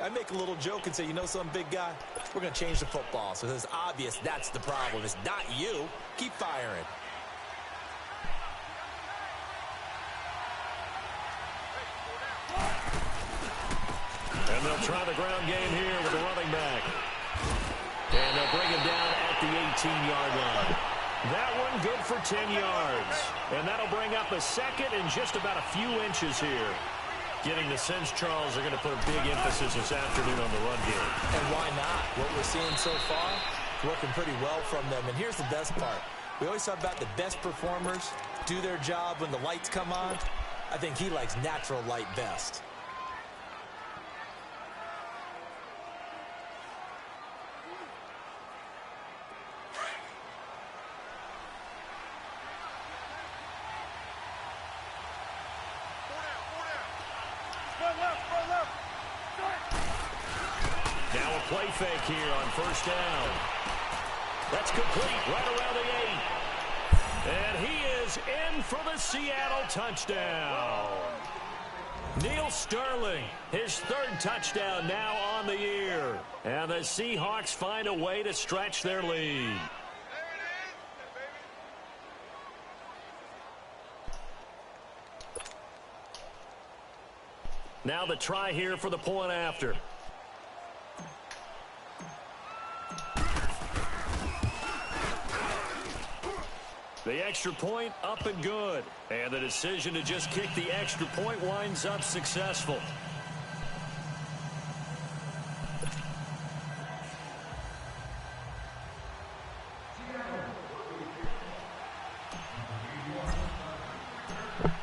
I make a little joke and say, you know something, big guy? We're going to change the football. So it's obvious that's the problem. It's not you. Keep firing. And they'll try the ground game here with the running back. And they'll bring him down at the 18-yard line. That one good for 10 yards. And that'll bring up a second and just about a few inches here. Getting the sense, Charles, are going to put a big emphasis this afternoon on the run game. And why not? What we're seeing so far, working pretty well from them. And here's the best part. We always talk about the best performers do their job when the lights come on. I think he likes natural light best. Now a play fake here on first down. That's complete right around the 8. And he is in for the Seattle touchdown. Neil Sterling, his third touchdown now on the year. And the Seahawks find a way to stretch their lead. Now the try here for the point after. The extra point up and good. And the decision to just kick the extra point winds up successful.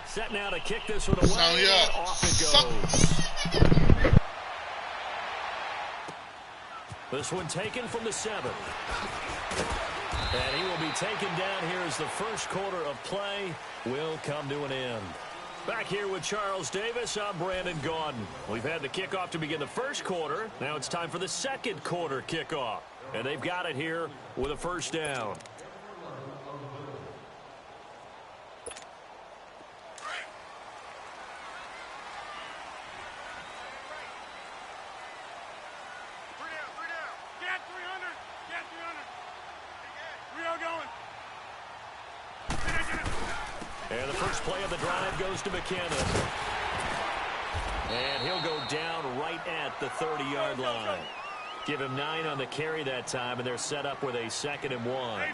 Set now to kick this one away. Off it goes. This one taken from the 7. And he will be taken down here as the first quarter of play will come to an end. Back here with Charles Davis, I'm Brandon Gaudin. We've had the kickoff to begin the first quarter. Now it's time for the second quarter kickoff. And they've got it here with a first down. And the first play of the drive goes to McKinnon. And he'll go down right at the 30-yard line. Give him 9 on the carry that time, and they're set up with a 2nd and 1.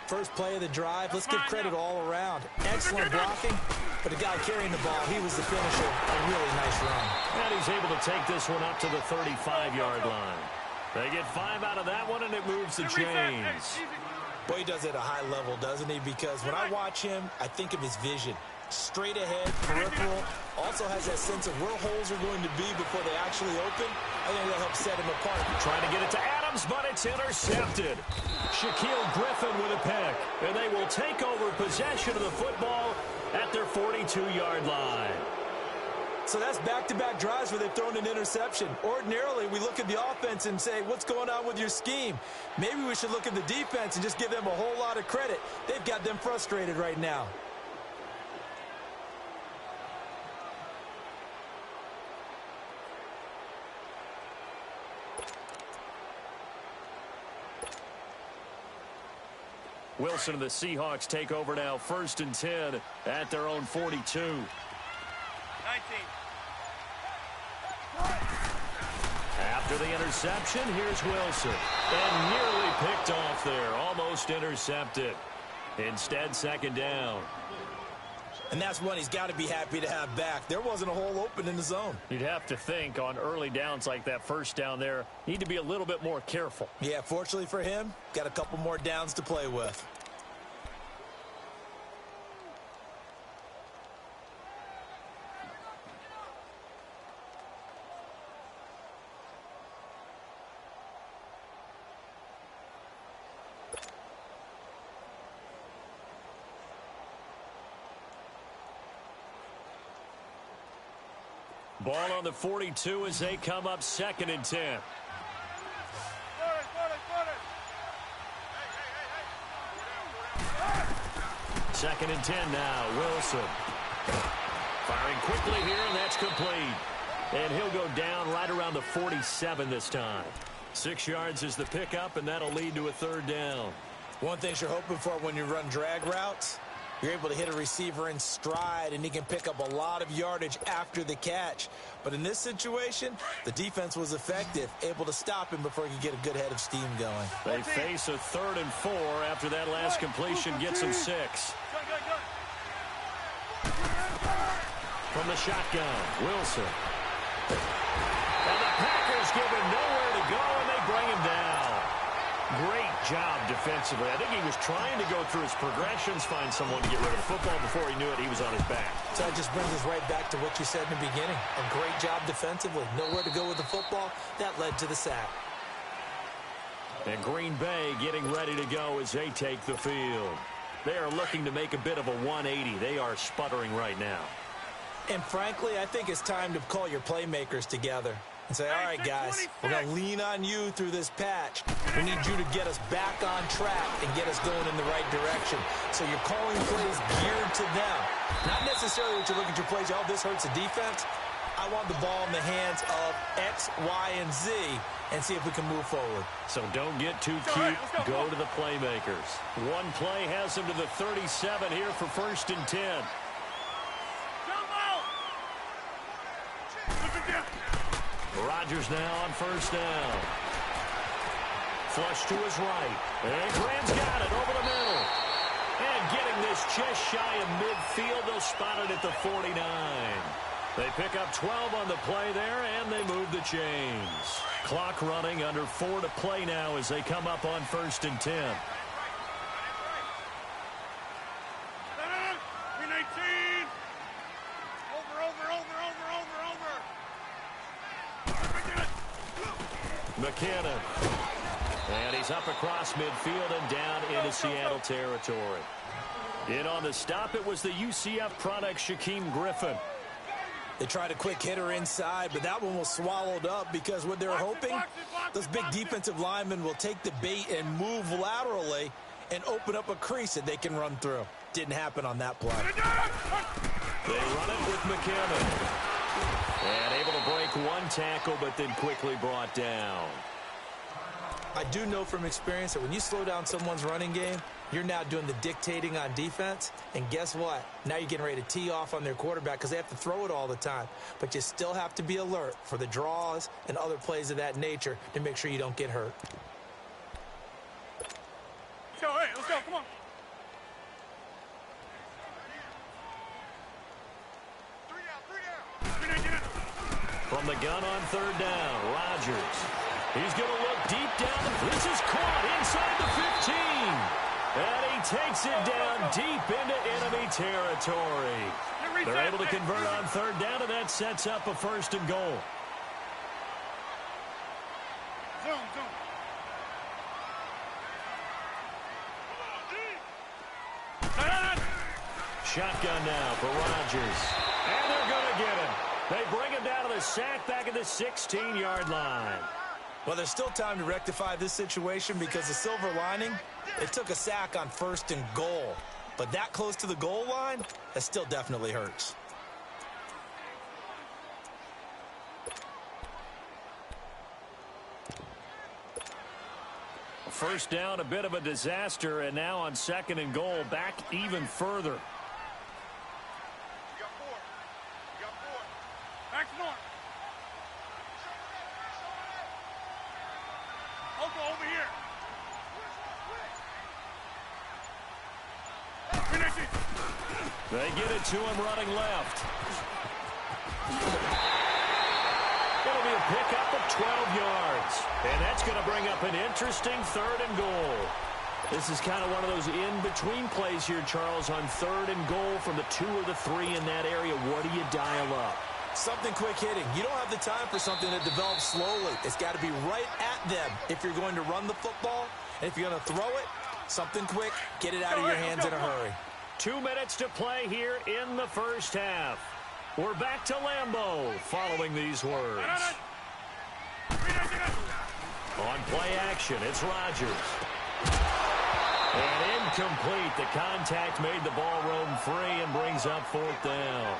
First play of the drive, let's give credit all around. Excellent blocking, but the guy carrying the ball, he was the finisher. A really nice run. And he's able to take this one up to the 35-yard line. They get 5 out of that one, and it moves the chains. Boy, he does it at a high level, doesn't he? Because when I watch him, I think of his vision. Straight ahead, peripheral. Also has that sense of where holes are going to be before they actually open. I think that helps set him apart. Trying to get it to Adams, but it's intercepted. Shaquille Griffin with a pick. And they will take over possession of the football at their 42-yard line. So that's back-to-back drives where they've thrown an interception. Ordinarily, we look at the offense and say, what's going on with your scheme? Maybe we should look at the defense and just give them a whole lot of credit. They've got them frustrated right now. Wilson and the Seahawks take over now, 1st and 10 at their own 42. 19. After the interception, here's Wilson. And nearly picked off there. Almost intercepted. Instead, 2nd down. And that's one he's got to be happy to have back. There wasn't a hole open in the zone. You'd have to think on early downs like that first down there, need to be a little bit more careful. Yeah, fortunately for him, got a couple more downs to play with. Ball on the 42 as they come up 2nd and 10. Second and 10 now. Wilson firing quickly here, and that's complete. And he'll go down right around the 47 this time. 6 yards is the pickup, and that'll lead to a third down. One thing you're hoping for when you run drag routes, you're able to hit a receiver in stride, and he can pick up a lot of yardage after the catch. But in this situation, the defense was effective, able to stop him before he could get a good head of steam going. They face a 3rd and 4 after that last completion gets him 6. From the shotgun, Wilson. And the Packers give him nowhere to go, and they bring him down. Great job defensively. I think he was trying to go through his progressions, find someone to get rid of the football. Before he knew it, he was on his back. So that just brings us right back to what you said in the beginning. A great job defensively. Nowhere to go with the football. That led to the sack. And Green Bay getting ready to go as they take the field. They are looking to make a bit of a 180. They are sputtering right now. And frankly, I think it's time to call your playmakers together and say, all right, guys, we're going to lean on you through this patch. We need you to get us back on track and get us going in the right direction. So you're calling plays geared to them. Not necessarily that you look at your plays, oh, this hurts the defense. I want the ball in the hands of X, Y, and Z and see if we can move forward. So don't get too cute. Go to the playmakers. One play has them to the 37 here for 1st and 10. Rodgers now on 1st down. Flush to his right. And Graham's got it over the middle. And getting this just shy of midfield, they'll spot it at the 49. They pick up 12 on the play there, and they move the chains. Clock running, under 4 to play now as they come up on 1st and 10. McKinnon. And he's up across midfield and down into Seattle territory. In on the stop, it was the UCF product, Shaquem Griffin. They tried a quick hitter inside, but that one was swallowed up because what they're hoping, those big defensive linemen will take the bait and move laterally and open up a crease that they can run through. Didn't happen on that play. They run it with McKinnon. And able to break one tackle, but then quickly brought down. I do know from experience that when you slow down someone's running game, you're now doing the dictating on defense. And guess what? Now you're getting ready to tee off on their quarterback because they have to throw it all the time. But you still have to be alert for the draws and other plays of that nature to make sure you don't get hurt. Let's go, hey, let's go, come on. From the gun on 3rd down, Rodgers. He's going to look deep down. This is caught inside the 15. And he takes it down deep into enemy territory. They're able to convert on 3rd down, and that sets up a 1st and goal. Shotgun now for Rodgers. And they're going to get him. They bring him down to the sack back at the 16-yard line. Well, there's still time to rectify this situation because the silver lining, it took a sack on 1st and goal. But that close to the goal line, that still definitely hurts. First down, a bit of a disaster, and now on 2nd and goal, back even further. They get it to him running left. It'll be a pickup of 12 yards. And that's going to bring up an interesting 3rd and goal. This is kind of one of those in-between plays here, Charles, on 3rd and goal from the 2 or the 3 in that area. What do you dial up? Something quick hitting. You don't have the time for something that develops slowly. It's got to be right at them if you're going to run the football. And if you're going to throw it, something quick, get it out of your hands in a hurry. 2 minutes to play here in the 1st half. We're back to Lambeau following these words. On play action, it's Rodgers. And incomplete. The contact made the ball roam free and brings up 4th down.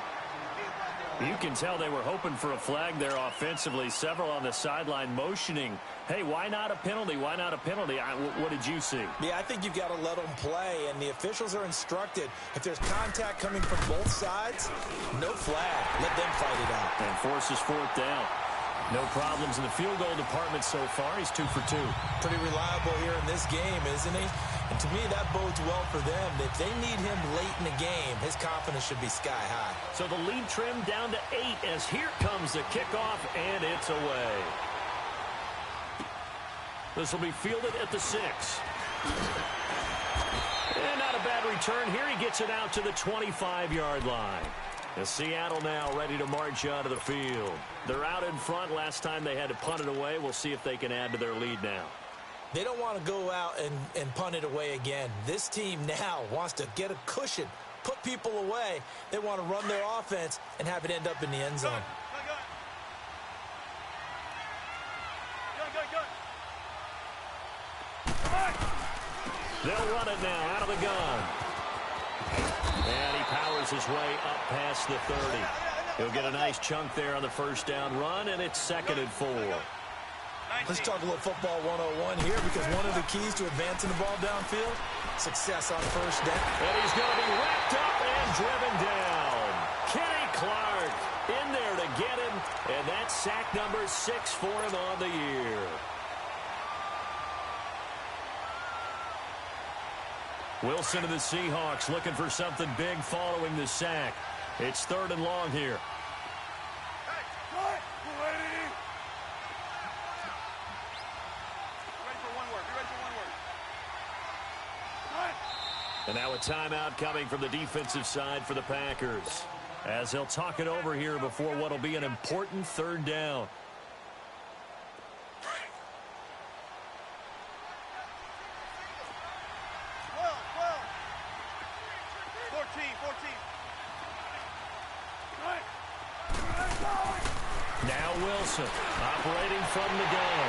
You can tell they were hoping for a flag there offensively. Several on the sideline motioning, hey, why not a penalty? Why not a penalty? What did you see? Yeah, I think you've got to let them play, and the officials are instructed, if there's contact coming from both sides, no flag. Let them fight it out. And forces fourth down. No problems in the field goal department so far. He's 2 for 2. Pretty reliable here in this game, isn't he? And to me, that bodes well for them. If they need him late in the game, his confidence should be sky high. So the lead trimmed down to 8 as here comes the kickoff, and it's away. This will be fielded at the 6. And not a bad return here. He gets it out to the 25-yard line. And Seattle now ready to march onto the field. They're out in front. Last time they had to punt it away. We'll see if they can add to their lead now. They don't want to go out and punt it away again. This team now wants to get a cushion, put people away. They want to run their offense and have it end up in the end zone. They'll run it now out of the gun. And he powers his way up past the 30. He'll get a nice chunk there on the first down run, and it's 2nd and 4. Let's talk a little football 101 here, because one of the keys to advancing the ball downfield, success on first down. And he's going to be wrapped up and driven down. Kenny Clark in there to get him, and that's sack number 6 for him on the year. Wilson of the Seahawks looking for something big following the sack. It's 3rd and long here. And now a timeout coming from the defensive side for the Packers, as they'll talk it over here before what will be an important 3rd down. Now Wilson operating from the gun.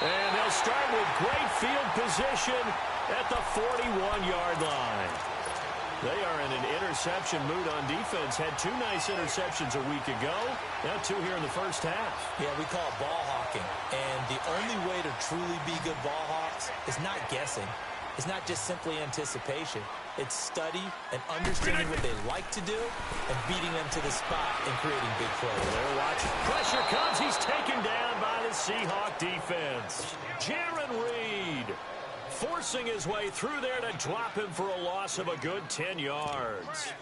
And they'll start with great field position at the 41-yard line. They are in an interception mood on defense. Had 2 nice interceptions a week ago. Now 2 here in the first half. Yeah, we call it ball hawking. And the only way to truly be good ball hawks is not guessing. It's not just simply anticipation. It's study and understanding what they like to do and beating them to the spot and creating big plays. They're watching. Pressure comes. He's taken down by the Seahawk defense. Jaron Reed forcing his way through there to drop him for a loss of a good 10 yards.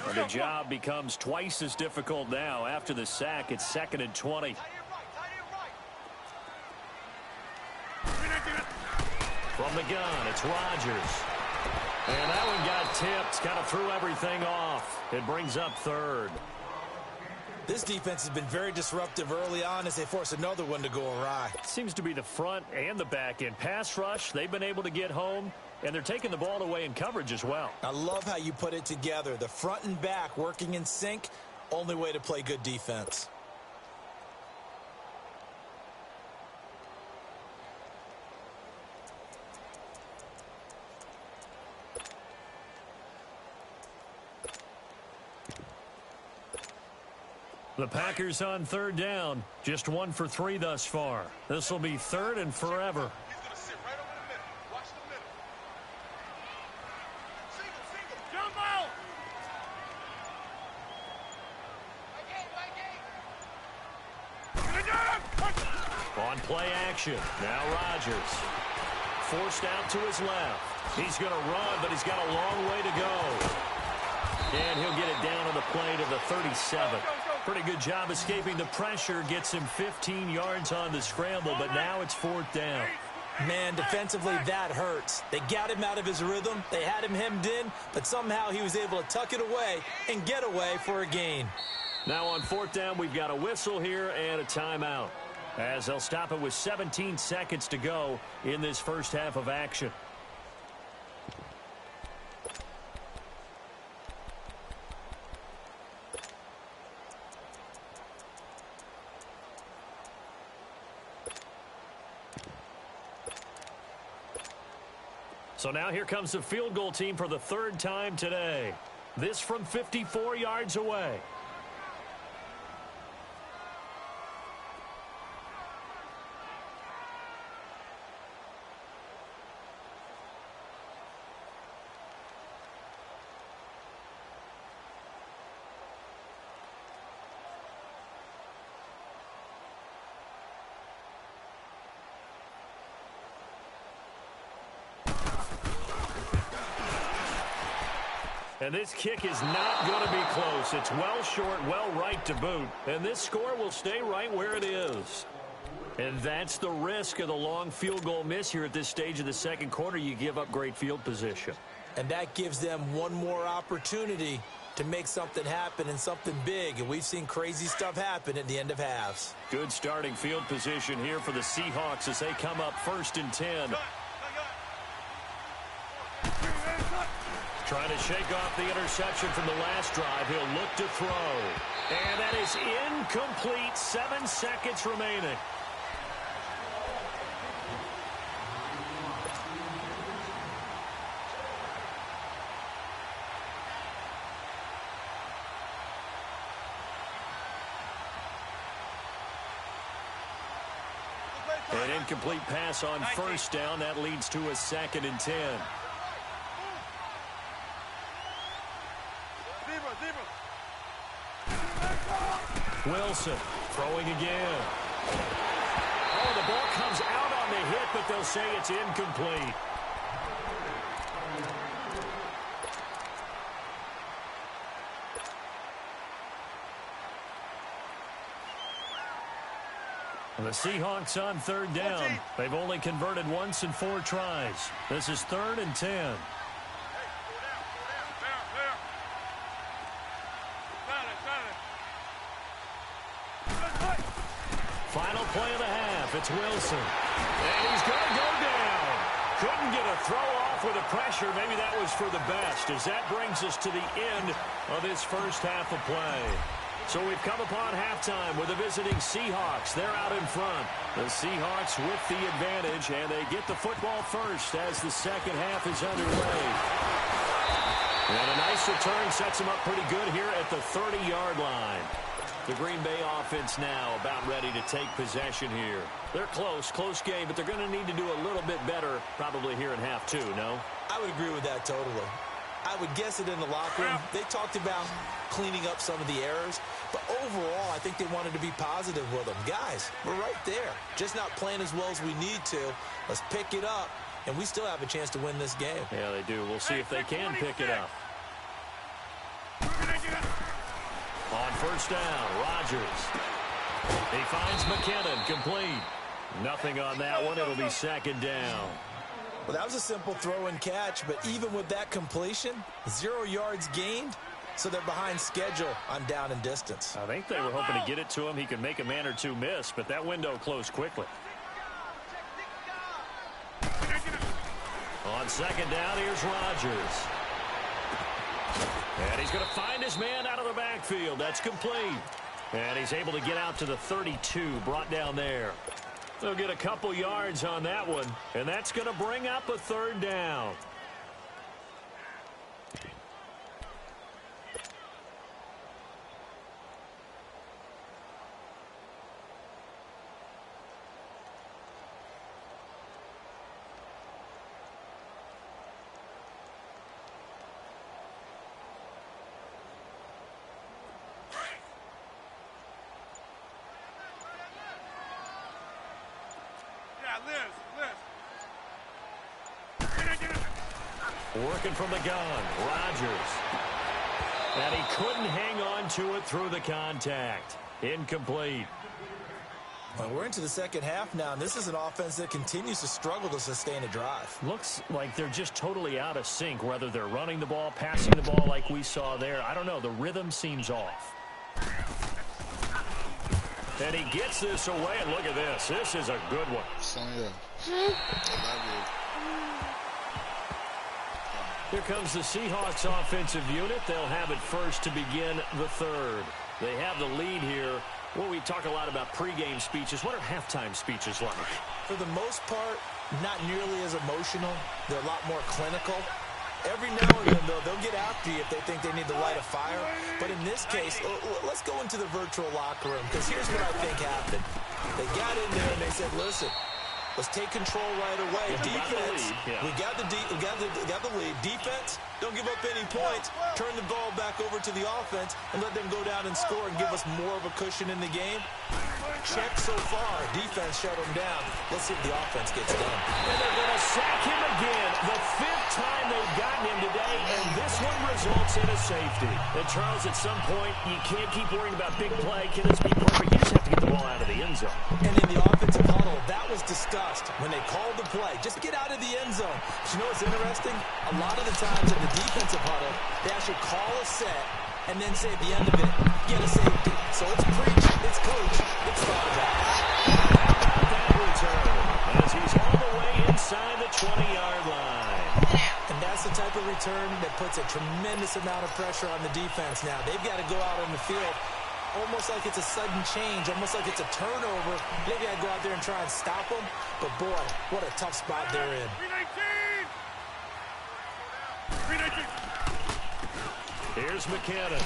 And the job becomes twice as difficult now. After the sack, it's 2nd and 20. From the gun, it's Rodgers. And that one got tipped. Kind of threw everything off. It brings up 3rd. This defense has been very disruptive early on as they force another one to go awry. Seems to be the front and the back end. Pass rush, they've been able to get home, and they're taking the ball away in coverage as well. I love how you put it together. The front and back working in sync, only way to play good defense. The Packers on 3rd down. Just 1 for 3 thus far. This will be 3rd and forever. He's going to sit right over the middle. Watch the middle. Single. Jump out. On play action. Now Rodgers. Forced out to his left. He's going to run, but he's got a long way to go. And he'll get it down on the play to the 37. Pretty good job escaping the pressure. Gets him 15 yards on the scramble, but now it's 4th down. Man, defensively, that hurts. They got him out of his rhythm. They had him hemmed in, but somehow he was able to tuck it away and get away for a gain. Now on 4th down, we've got a whistle here and a timeout, as they'll stop it with 17 seconds to go in this first half of action. So now here comes the field goal team for the third time today. This from 54 yards away. And this kick is not going to be close. It's well short, well right to boot. And this score will stay right where it is. And that's the risk of the long field goal miss here at this stage of the second quarter. You give up great field position. And that gives them one more opportunity to make something happen and something big. And we've seen crazy stuff happen at the end of halves. Good starting field position here for the Seahawks as they come up 1st and 10. Trying to shake off the interception from the last drive. He'll look to throw. And that is incomplete. 7 seconds remaining. An incomplete pass on 1st down. That leads to a 2nd and 10. Wilson throwing again. Oh, the ball comes out on the hit, but they'll say it's incomplete. The Seahawks on 3rd down. They've only converted once in 4 tries. This is 3rd and 10. Final play of the half. It's Wilson. And he's going to go down. Couldn't get a throw off with the pressure. Maybe that was for the best, as that brings us to the end of this first half of play. So we've come upon halftime with the visiting Seahawks. They're out in front. The Seahawks with the advantage, and they get the football first as the second half is underway. And a nice return sets them up pretty good here at the 30-yard line. The Green Bay offense now about ready to take possession here. They're close game, but they're going to need to do a little bit better probably here in half 2, no? I would agree with that totally. I would guess it in the locker room. They talked about cleaning up some of the errors, but overall, I think they wanted to be positive with them. Guys, we're right there. Just not playing as well as we need to. Let's pick it up, and we still have a chance to win this game. Yeah, they do. We'll see if they can pick it up. On 1st down, Rodgers. He finds McKinnon, complete. Nothing on that one. It'll be 2nd down. Well, that was a simple throw and catch, but even with that completion, 0 yards gained, so they're behind schedule on down and distance. I think they were hoping to get it to him. He could make a man or two miss, but that window closed quickly. On 2nd down, here's Rodgers. And he's going to find his man out of the backfield. That's complete. And he's able to get out to the 32, brought down there. They'll get a couple yards on that one, and that's going to bring up a 3rd down. Working from the gun, Rodgers. And he couldn't hang on to it through the contact. Incomplete. Well, we're into the second half now, and this is an offense that continues to struggle to sustain a drive. Looks like they're just totally out of sync, whether they're running the ball, passing the ball like we saw there. I don't know. The rhythm seems off. And he gets this away, and look at this. This is a good one. Sonya, I love you. Here comes the Seahawks offensive unit. They'll have it first to begin the 3rd. They have the lead here. Well, we talk a lot about pregame speeches. What are halftime speeches like? For the most part, not nearly as emotional. They're a lot more clinical. Every now and then, though, they'll get after you if they think they need to light a fire. But in this case, let's go into the virtual locker room, because here's what I think happened. They got in there and they said, listen, let's take control right away. Defense, we got the lead. Defense, don't give up any points. Turn the ball back over to the offense and let them go down and score and give us more of a cushion in the game. Check so far. Defense shut them down. Let's see if the offense gets done. And they're going to sack him again. The 5th time they've gotten him today, and this one results in a safety. And Charles, at some point, you can't keep worrying about big play. Can this be perfect? You just have to get the ball out of the end zone. And in the offensive huddle, that was discussed when they called the play. Just get out of the end zone. But you know what's interesting? A lot of the times in the defensive huddle, they actually call a set and then say at the end of it, get a safety. So it's preach, it's coach, it's thought about. That return, as he's all the way inside the 20-yard line. And that's the type of return that puts a tremendous amount of pressure on the defense now. They've got to go out on the field almost like it's a sudden change, almost like it's a turnover. They've got to go out there and try and stop them. But, boy, what a tough spot they're in. 319. Here's McKinnon.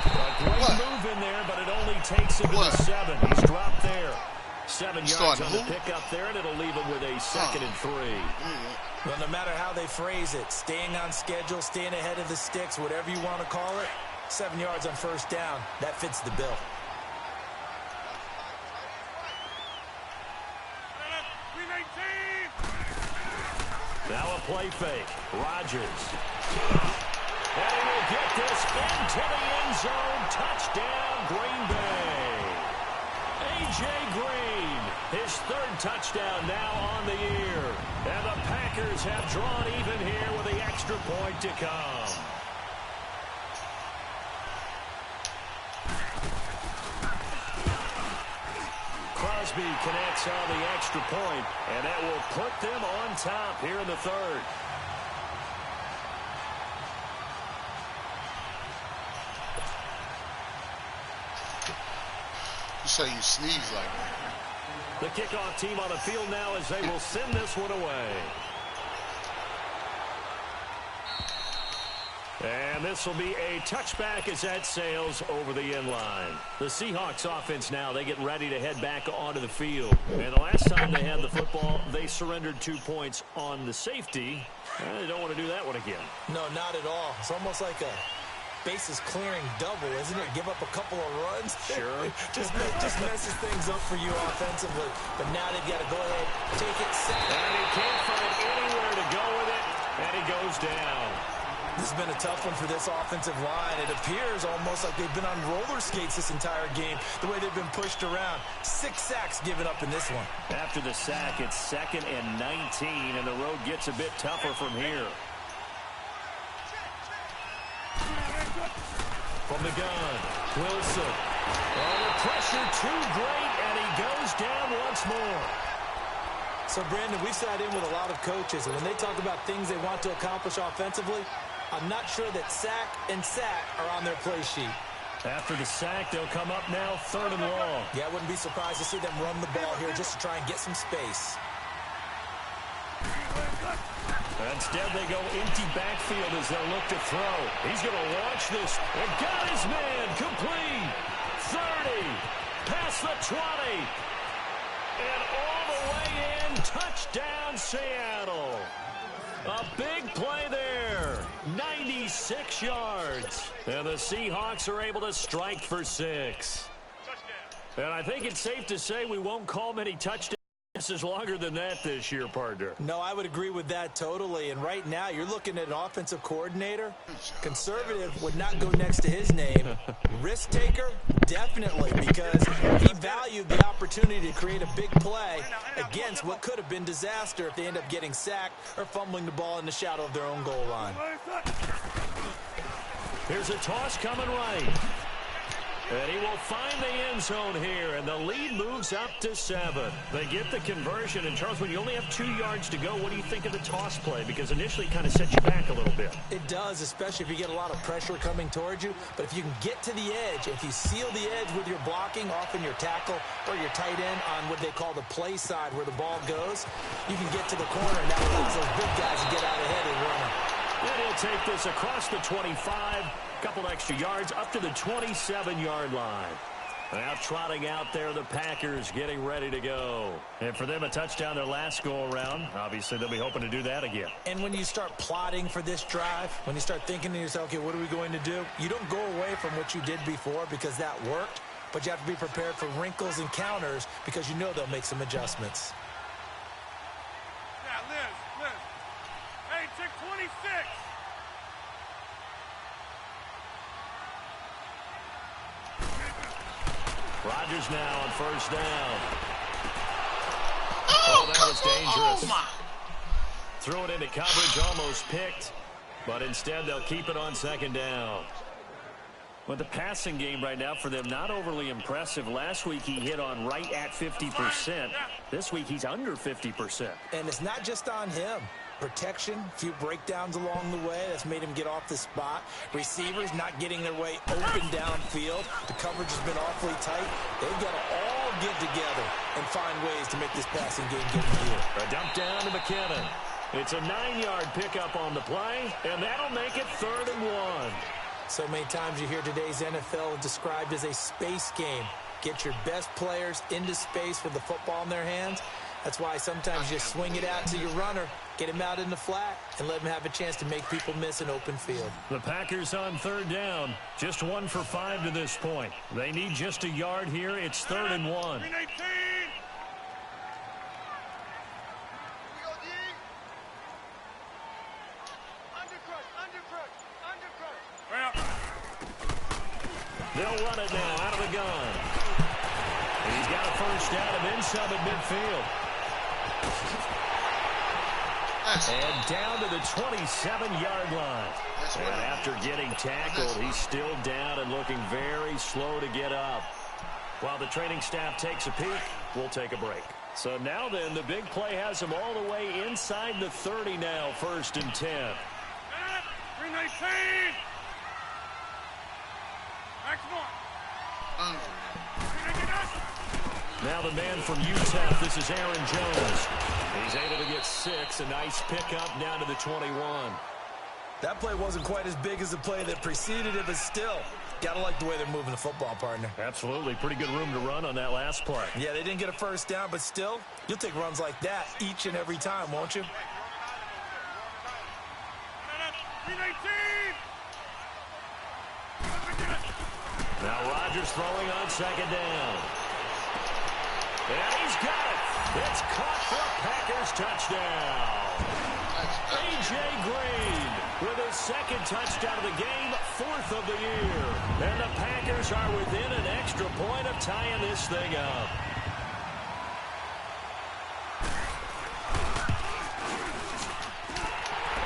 A great move in there, but it only takes him to the 7. He's dropped there. 7 yards on the pickup there, and it'll leave him with a 2nd and 3. Well, no matter how they phrase it, staying on schedule, staying ahead of the sticks, whatever you want to call it, 7 yards on first down, that fits the bill. 319. Now a play fake. Rodgers. And he will get this into the end zone. Touchdown, Green Bay. A.J. Green, his 3rd touchdown now on the year. And the Packers have drawn even here with the extra point to come. Crosby connects on the extra point, and that will put them on top here in the 3rd. You say you sneeze like that. The kickoff team on the field now as they will send this one away. And this will be a touchback as that sails over the end line. The Seahawks offense now, they get ready to head back onto the field. And the last time they had the football, they surrendered 2 points on the safety. They don't want to do that one again. No, not at all. It's almost like a bases clearing double, isn't it? Give up a couple of runs. Sure. just messes things up for you offensively. But now they've got to go ahead, take it, set it. And he can't find anywhere to go with it, and he goes down. This has been a tough one for this offensive line. It appears almost like they've been on roller skates this entire game, the way they've been pushed around. 6 sacks given up in this one. After the sack, it's 2nd and 19, and the road gets a bit tougher from here. From the gun, Wilson. Oh, the pressure too great, and he goes down once more. So, Brandon, we've sat in with a lot of coaches, and when they talk about things they want to accomplish offensively, I'm not sure that sack and sack are on their play sheet. After the sack, they'll come up now 3rd and long. Yeah, I wouldn't be surprised to see them run the ball here just to try and get some space. Instead, they go empty backfield as they look to throw. He's going to launch this and got his man complete. 30, past the 20, and all the way in. Touchdown, Seattle. A big play there. 96 yards. And the Seahawks are able to strike for 6. And I think it's safe to say we won't call many touchdowns. This is longer than that this year, partner. No, I would agree with that totally. And right now, you're looking at an offensive coordinator. Conservative would not go next to his name. Risk taker, definitely, because he valued the opportunity to create a big play against what could have been disaster if they end up getting sacked or fumbling the ball in the shadow of their own goal line. Here's a toss coming right. And he will find the end zone here, and the lead moves up to 7. They get the conversion, and Charles, when you only have 2 yards to go, what do you think of the toss play? Because initially it kind of sets you back a little bit. It does, especially if you get a lot of pressure coming towards you. But if you can get to the edge, if you seal the edge with your blocking, often your tackle or your tight end on what they call the play side where the ball goes, you can get to the corner, and that allows those big guys to get out ahead and run. And he'll take this across the 25, couple extra yards, up to the 27-yard line. Now trotting out there, the Packers getting ready to go. And for them, a touchdown their last go-around. Obviously, they'll be hoping to do that again. And when you start plotting for this drive, when you start thinking to yourself, okay, what are we going to do? You don't go away from what you did before because that worked, but you have to be prepared for wrinkles and counters because you know they'll make some adjustments. Yeah, Liz. Hey, check 26. Rodgers now on first down. Oh, that was dangerous. Threw it into coverage, almost picked, but instead they'll keep it on second down. But the passing game right now for them, not overly impressive. Last week he hit on right at 50%. This week he's under 50%. And it's not just on him. Protection, a few breakdowns along the way. That's made him get off the spot. Receivers not getting their way open downfield. The coverage has been awfully tight. They've got to all get together and find ways to make this passing game get in gear. A dump down to McKinnon. It's a 9-yard pickup on the play, and that'll make it 3rd and 1. So many times you hear today's NFL described as a space game. Get your best players into space with the football in their hands. That's why sometimes you swing it out to your runner, get him out in the flat, and let him have a chance to make people miss an open field. The Packers on 3rd down, just 1 for 5 to this point. They need just a yard here. It's 3rd and 1. They'll run it now out of the gun. And he's got a first down and then some at midfield. And down to the 27-yard line. And after getting tackled, he's still down and looking very slow to get up. While the training staff takes a peek, we'll take a break. So now then, the big play has him all the way inside the 30 now, 1st and 10. 319. Next one. Now the man from UTEP, this is Aaron Jones. He's able to get 6, a nice pickup down to the 21. That play wasn't quite as big as the play that preceded it, but still, gotta like the way they're moving the football, partner. Absolutely, pretty good room to run on that last play. Yeah, they didn't get a first down, but still, you'll take runs like that each and every time, won't you? 319. Now Rodgers throwing on 2nd down. And he's got it. It's caught for a Packers touchdown. A.J. Green with his 2nd touchdown of the game, 4th of the year. And the Packers are within an extra point of tying this thing up.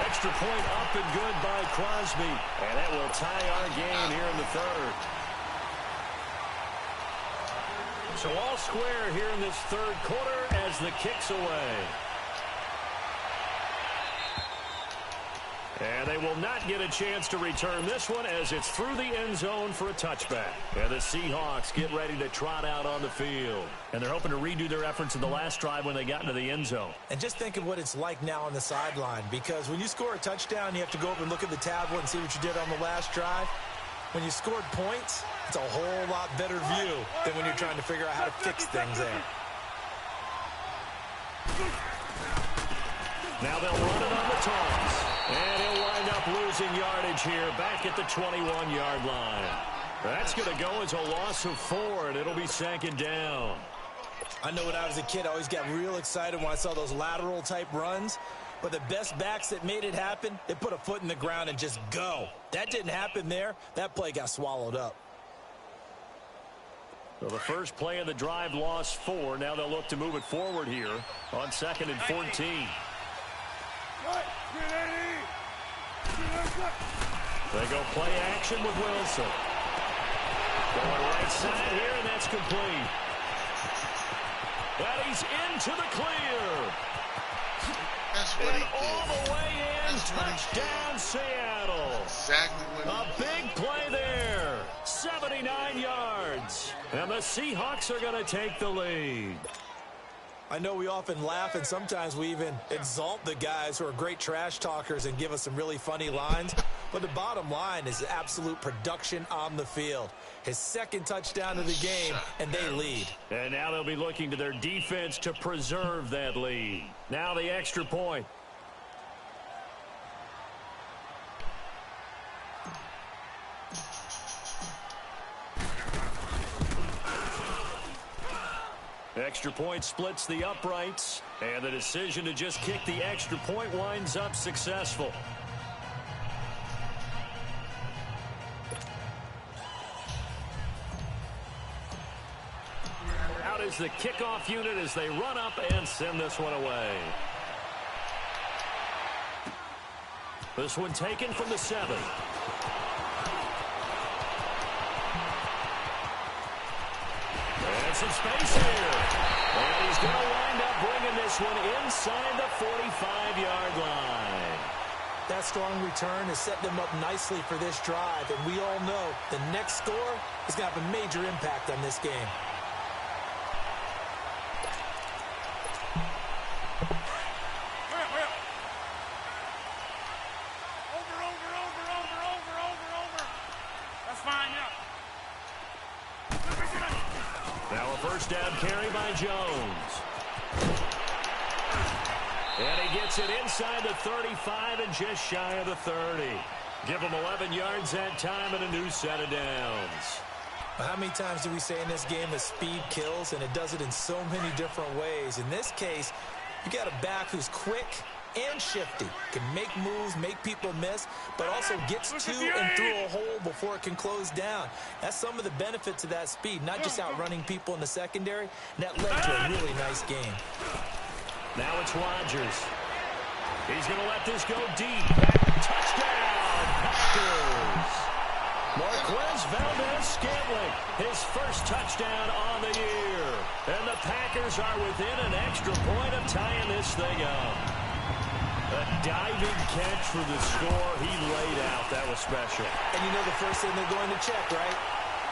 Extra point up and good by Crosby. And that will tie our game here in the 3rd. So all square here in this 3rd quarter as the kick's away. And they will not get a chance to return this one as it's through the end zone for a touchback. And the Seahawks get ready to trot out on the field. And they're hoping to redo their efforts in the last drive when they got into the end zone. And just think of what it's like now on the sideline, because when you score a touchdown, you have to go over and look at the tablet and see what you did on the last drive. When you scored points, it's a whole lot better view than when you're trying to figure out how to fix things there. Now they'll run it on the toss. And he'll wind up losing yardage here back at the 21-yard line. That's going to go as a loss of 4, and it'll be 2nd down. I know when I was a kid, I always got real excited when I saw those lateral-type runs. But the best backs that made it happen, they put a foot in the ground and just go. That didn't happen there. That play got swallowed up. So the first play of the drive lost 4. Now they'll look to move it forward here on 2nd and 14. What? They go play action with Wilson. Going right side here, and that's complete. And he's into the clear. That's what And he all did. the way in, That's what he touchdown did. Seattle. Exactly what A he did. big play there. 79 yards. And the Seahawks are going to take the lead. I know we often laugh, and sometimes we even exalt the guys who are great trash talkers and give us some really funny lines. But the bottom line is absolute production on the field. His second touchdown of the game, and they lead. And now they'll be looking to their defense to preserve that lead. Now the extra point. Extra point splits the uprights, and the decision to just kick the extra point winds up successful. Out is the kickoff unit as they run up and send this one away. This one taken from the 7. And some space here. And he's going to wind up bringing this one inside the 45-yard line. That strong return has set them up nicely for this drive, and we all know the next score is going to have a major impact on this game. Over. That's fine, yeah. Now a first down carry by Jones. And he gets it inside the 35 and just shy of the 30. Give him 11 yards that time and a new set of downs. How many times do we say in this game that speed kills, and it does it in so many different ways? In this case, you got a back who's quick and shifty, can make moves, make people miss, but also gets to and through a hole before it can close down. That's some of the benefits of that speed, not just outrunning people in the secondary. And that led to a really nice game. Now it's Rodgers. He's going to let this go deep. Back, touchdown, Packers. Marquez Valdez-Scantling, his first touchdown on the year. And the Packers are within an extra point of tying this thing up. A diving catch for the score he laid out. That was special. And you know the first thing they're going to check, right?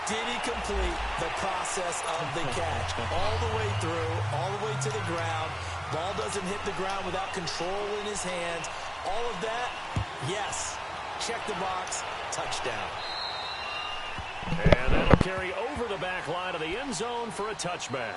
Did he complete the process of the catch? All the way through, all the way to the ground. Ball doesn't hit the ground without control in his hands. All of that, yes. Check the box, touchdown. And that'll carry over the back line of the end zone for a touchback.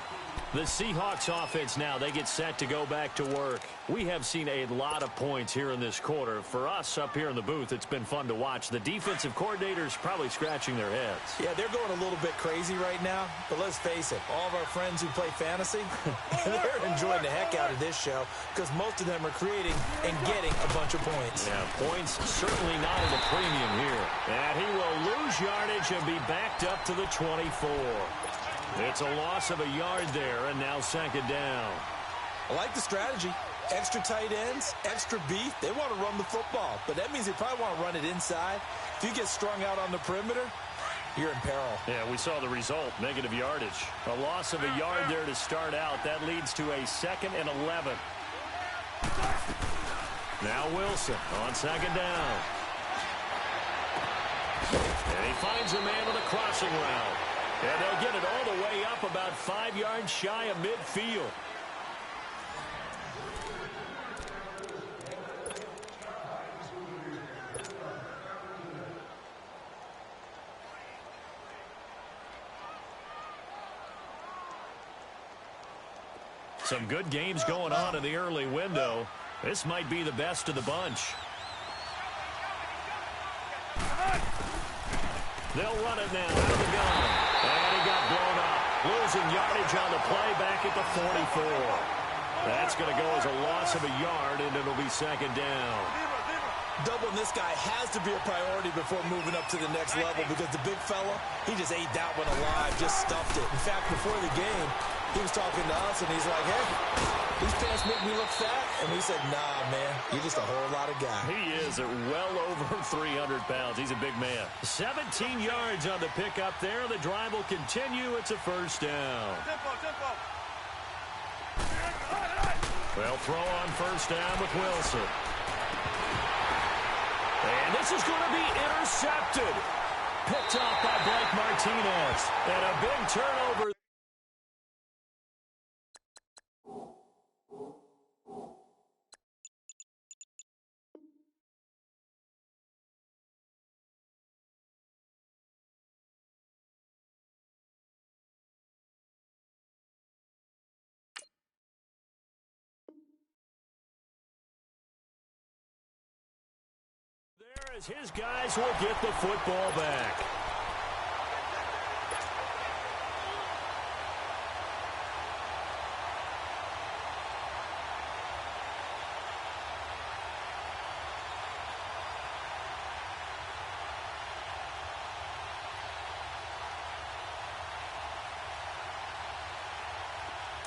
The Seahawks offense now, they get set to go back to work. We have seen a lot of points here in this quarter. For us up here in the booth, it's been fun to watch. The defensive coordinators probably scratching their heads. Yeah, they're going a little bit crazy right now, but let's face it, all of our friends who play fantasy, they're enjoying the heck out of this show because most of them are creating and getting a bunch of points. Yeah, points certainly not at a premium here. And he will lose yardage and be backed up to the 24. It's a loss of a yard there, and now second down. I like the strategy. Extra tight ends, extra beef. They want to run the football, but that means they probably want to run it inside. If you get strung out on the perimeter, you're in peril. Yeah, we saw the result, negative yardage. A loss of a yard there to start out. That leads to a 2nd and 11. Now Wilson on second down. And he finds a man with a crossing route. And they'll get it all the way up about 5 yards shy of midfield. Some good games going on in the early window. This might be the best of the bunch. They'll run it now out of the gun. And he got blown up. Losing yardage on the play back at the 44. That's going to go as a loss of a yard, and it'll be second down. Doubling this guy has to be a priority before moving up to the next level because the big fella, he just ate that one alive, just stuffed it. In fact, before the game, He was talking to us, and he's like, hey, these pants make me look fat. And we said, nah, man, you're just a whole lot of guy. He is at well over 300 pounds. He's a big man. 17 yards on the pickup there. The drive will continue. It's a first down. Tempo. They'll throw on first down with Wilson. And this is going to be intercepted. Picked off by Blake Martinez. And a big turnover. There as his guys will get the football back.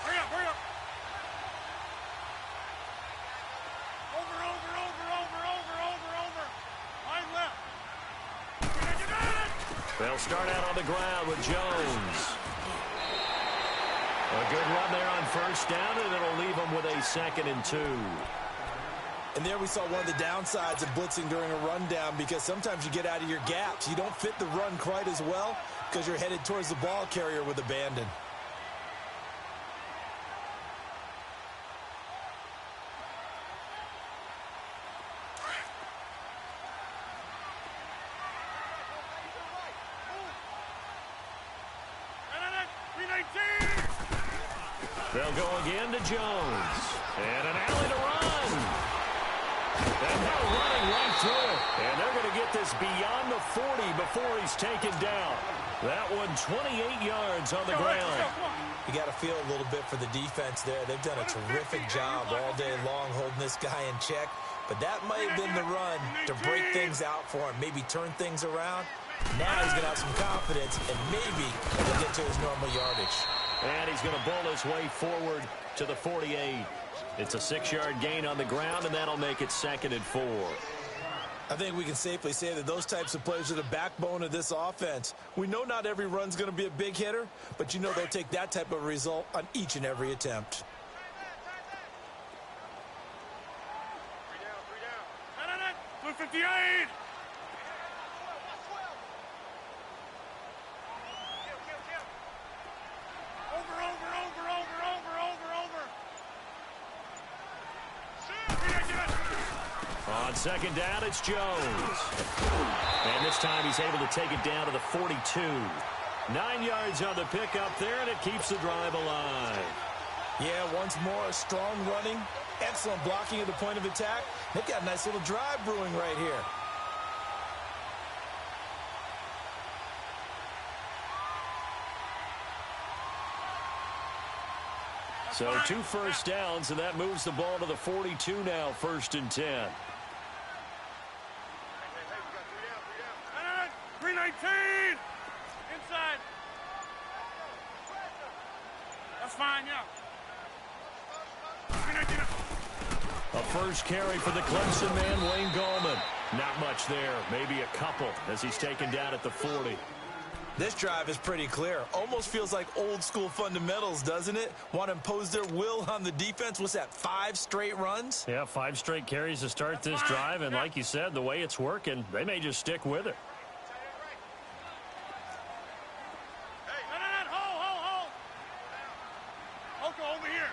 Hurry up. Over. Line left. Get it! They'll start out on the ground with Jones. A good run there on first down, and it'll leave them with a 2nd and 2. And there we saw one of the downsides of blitzing during a rundown, because sometimes you get out of your gaps. You don't fit the run quite as well because you're headed towards the ball carrier with abandon. They'll go again to Jones. And an alley to run. And now running right through it. And they're going to get this beyond the 40 before he's taken down. That one 28 yards on the ground. You got to feel a little bit for the defense there. They've done a terrific job all day long holding this guy in check. But that might have been the run to break things out for him, maybe turn things around. Now he's going to have some confidence, and maybe he'll get to his normal yardage. And he's going to bowl his way forward to the 48. It's a 6-yard gain on the ground, and that'll make it 2nd and 4. I think we can safely say that those types of plays are the backbone of this offense. We know not every run's going to be a big hitter, but you know they'll take that type of result on each and every attempt. 258. On second down, it's Jones. And this time he's able to take it down to the 42. 9 yards on the pickup there, and it keeps the drive alive. Yeah, once more, strong running, excellent blocking at the point of attack. They've got a nice little drive brewing right here. So 2 first downs, and that moves the ball to the 42 now, 1st and 10. 319. Inside. That's fine, yeah. 319. A first carry for the Clemson man, Wayne Gallman. Not much there, maybe a couple as he's taken down at the 40. This drive is pretty clear. Almost feels like old school fundamentals, doesn't it? Want to impose their will on the defense. What's that, 5 straight runs? Yeah, 5 straight carries to start this drive, and like you said, the way it's working, they may just stick with it. Hold. Over here.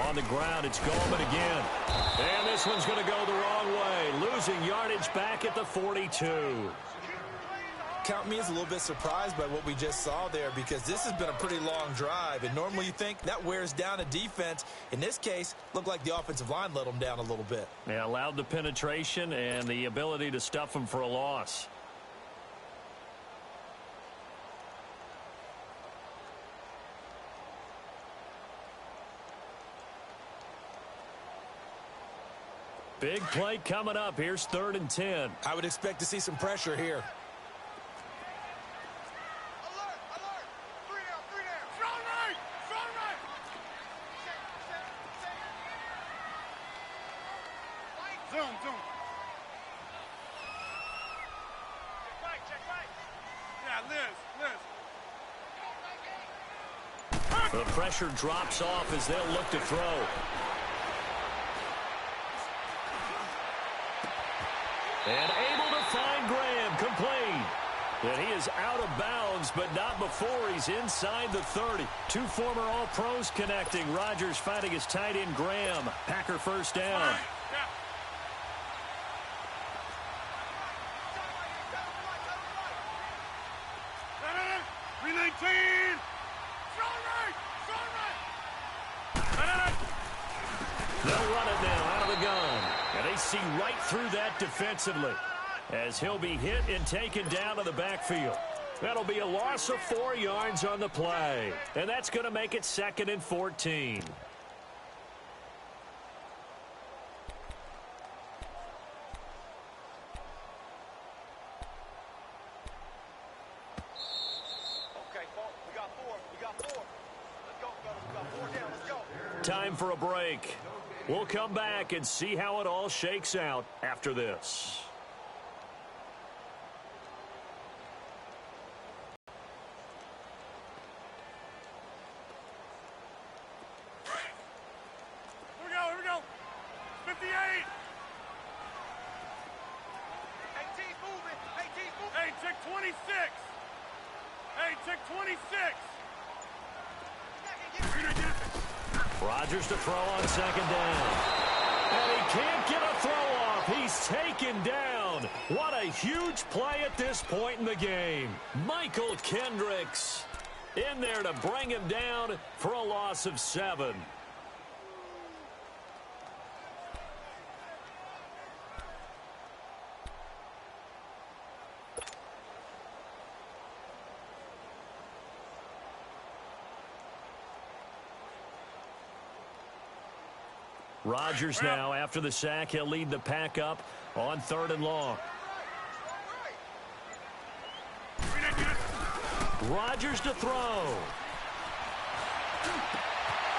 On the ground, it's Gallman again. And this one's going to go the wrong way. Losing yardage back at the 42. Count me as a little bit surprised by what we just saw there, because this has been a pretty long drive, and normally you think that wears down a defense. In this case, looked like the offensive line let them down a little bit. Yeah, allowed the penetration and the ability to stuff them for a loss. Big play coming up. Here's 3rd and 10. I would expect to see some pressure here. The pressure drops off as they'll look to throw. And able to find Graham, complete. And he is out of bounds, but not before he's inside the 30. Two former All-Pros connecting. Rodgers fighting his tight end, Graham. Packer first down. 319. They'll run it now out of the gun. And they see right through that defensively as he'll be hit and taken down to the backfield. That'll be a loss of 4 yards on the play. And that's going to make it 2nd and 14. Time for a break. We'll come back and see how it all shakes out after this. Here we go. 58. 18's moving. Hey, check 26. Hey, check 26. Rodgers to throw on 2nd down. And he can't get a throw off. He's taken down. What a huge play at this point in the game. Michael Kendricks in there to bring him down for a loss of 7. Rodgers now, after the sack, he'll lead the pack up on 3rd and long. Rodgers to throw.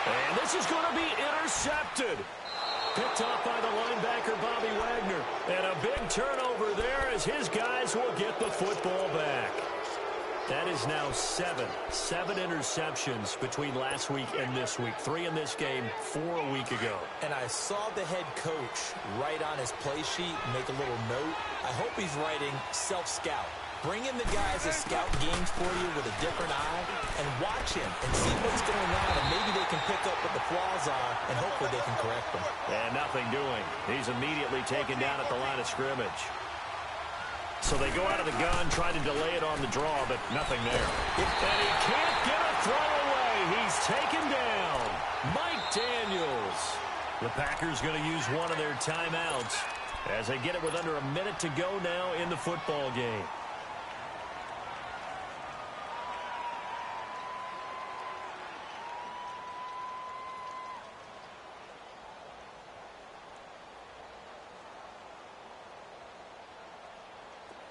And this is going to be intercepted. Picked off by the linebacker, Bobby Wagner. And a big turnover there as his guys will get the football back. That is now 7 interceptions between last week and this week. 3 in this game, 4 a week ago. And I saw the head coach write on his play sheet, make a little note. I hope he's writing self-scout. Bring in the guys that scout games for you with a different eye and watch him and see what's going on, and maybe they can pick up what the flaws are, and hopefully they can correct them. And nothing doing. He's immediately taken down at the line of scrimmage. So they go out of the gun, try to delay it on the draw, but nothing there. And he can't get a throw away. He's taken down. Mike Daniels. The Packers going to use one of their timeouts as they get it with under a minute to go now in the football game.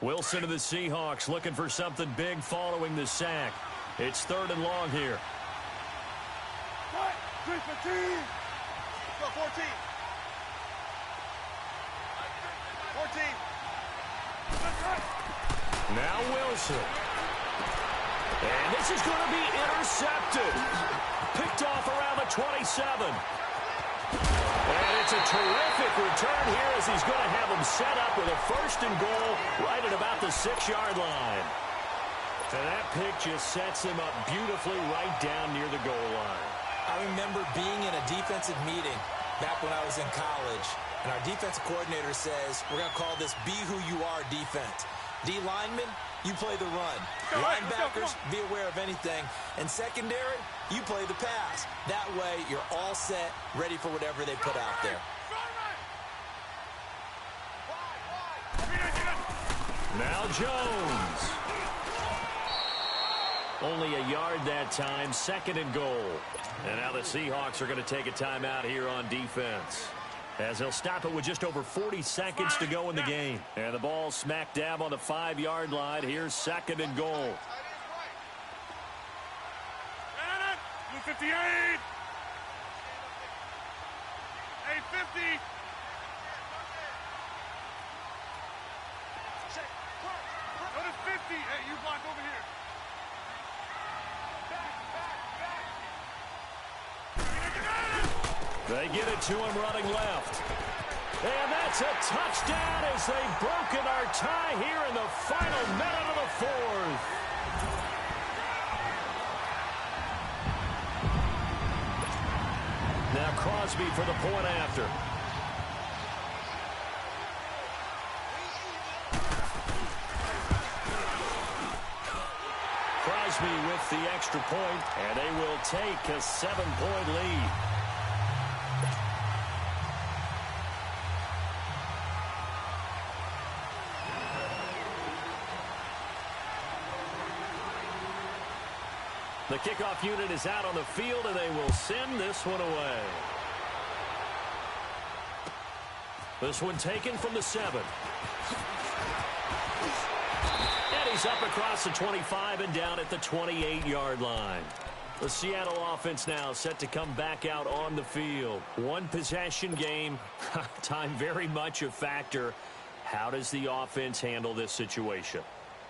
Wilson of the Seahawks looking for something big following the sack. It's 3rd and long here. 315. Go 14. 14. Now Wilson. And this is going to be intercepted. Picked off around the 27. And it's a terrific return here as he's going to have him set up with a 1st and goal right at about the 6-yard line. And that pick just sets him up beautifully right down near the goal line. I remember being in a defensive meeting back when I was in college, and our defensive coordinator says, we're going to call this Be Who You Are defense. D linemen, you play the run. Linebackers, be aware of anything. And secondary, you play the pass. That way, you're all set, ready for whatever they put out there. Now Jones. Only a yard that time, 2nd and goal. And now the Seahawks are going to take a timeout here on defense, as they'll stop it with just over 40 seconds to go in the game. And the ball smack dab on the 5-yard line. Here's 2nd and goal. 58. 850. Go to 50. Hey, you block over here. They get it to him running left. And that's a touchdown as they've broken our tie here in the final minute of the fourth. Now Crosby for the point after. Crosby with the extra point, and they will take a 7-point lead. The kickoff unit is out on the field, and they will send this one away. This one taken from the 7. And he's up across the 25 and down at the 28-yard line. The Seattle offense now set to come back out on the field. One possession game. Time very much a factor. How does the offense handle this situation?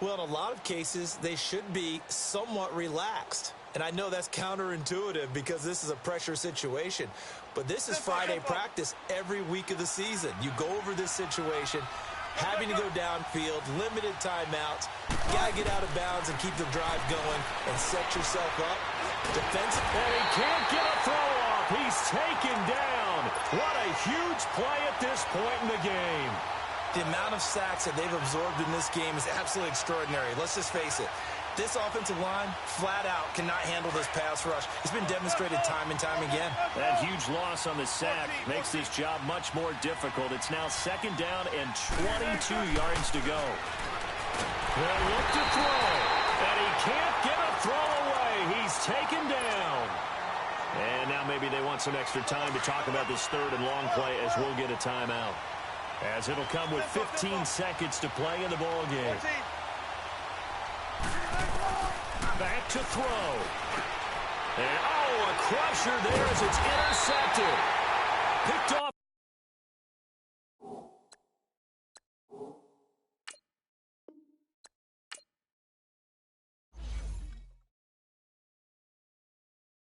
Well, in a lot of cases, they should be somewhat relaxed. And I know that's counterintuitive because this is a pressure situation. But this is Friday practice every week of the season. You go over this situation, having to go downfield, limited timeouts. You got to get out of bounds and keep the drive going and set yourself up defensively. And he can't get a throw off. He's taken down. What a huge play at this point in the game. The amount of sacks that they've absorbed in this game is absolutely extraordinary. Let's just face it. This offensive line, flat out, cannot handle this pass rush. It's been demonstrated time and time again. That huge loss on the sack makes this job much more difficult. It's now 2nd down and 22 yards to go. They'll look to throw, and he can't get a throw away. He's taken down. And now maybe they want some extra time to talk about this 3rd and long play as we'll get a timeout. As it'll come with 15 seconds to play in the ball game. Back to throw. And, a crusher there as it's intercepted. Picked off